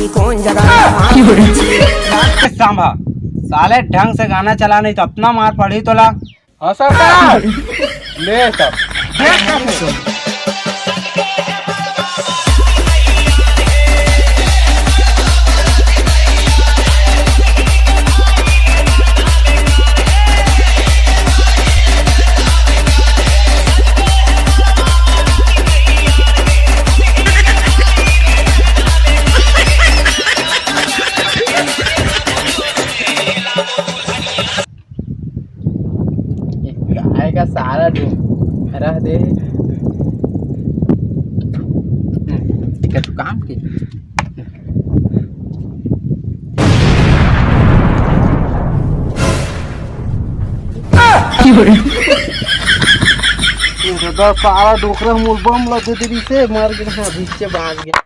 भाई कौन जगह सांभा साले ढंग से गाना चला नहीं तो अपना मार पड़ी तो ला। हाँ सरकार ले सब गाय का सारा रह दे ठीक है तू काम की सारा डोकरा मूल बम लग दे से मार गया बीच भाग गया।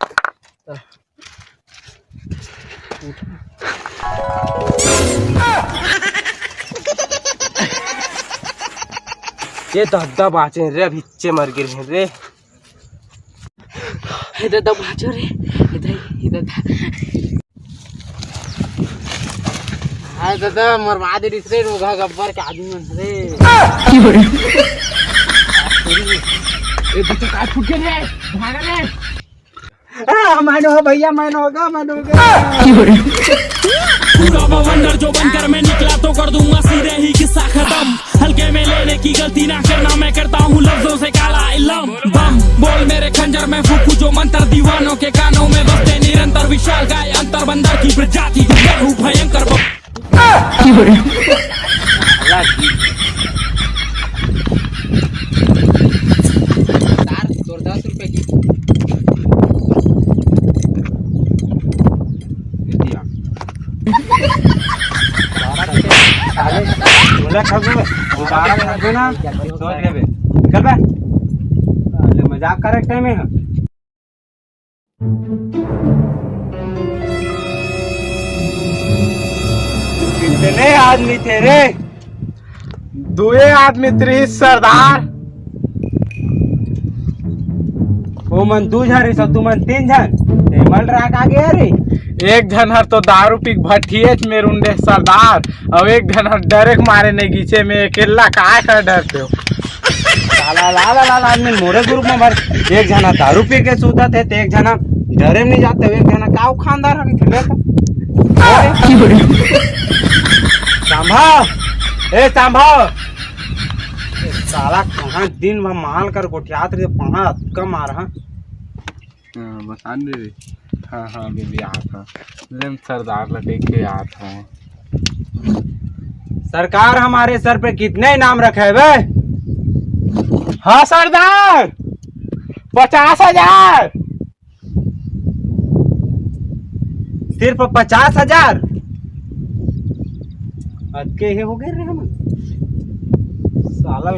ये दादा बाचे रे भिच्चे मर गिर रे। इधर दब बाजो रे इधर हाँ दादा मरवा दे रे रोगा गब्बर के आदमी मन रे ए बच्चे का फूट गए रे भाग रे मैंने भैया मैंने होगा पूरा बवंडर जो बनकर मैं निकला तो कर दूंगा सीधे ही किस्सा खत्म। हल्के में लेने की गलती ना करना, मैं करता हूँ लफ्जों से काला इल्म। बम बोल मेरे खंजर में फूकू जो मंत्र, दीवानों के कानों में बसते निरंतर। विशाल गाय अंतर बंदर की प्रजाति, मैं हूँ भयंकर। तोर 10 रुपए की मजाक करे टाइम है। कितने आदमी थे रे? 2 आदमी थे सरदार। वो मन 2 जन सब तू मन 3 जन मल राख आ गया रे। एक जन हर तो दारू पी भट्टिए में रुंडे सरदार, और एक जन हर डायरेक्ट मारे नहीं गीचे में अकेला काय कर डरते हो। साला लाला लाला आदमी मोरे ग्रुप में भर एक जना दारू पी के सूता थे तो एक जना डरे नहीं जाते, एक जना काऊ खानदार है खेले संभाव ए संभाव साला कहाँ दिन भर माल कर गोठियात रे पाना का मार। हाँ बता दे। हाँ हाँ बेबी आता सरदार लटे के आता है। सरकार हमारे सर पे कितने इनाम रखे है वे? हाँ सरदार 50,000 सिर्फ 50,000 अटके ही हो गए रे हम साला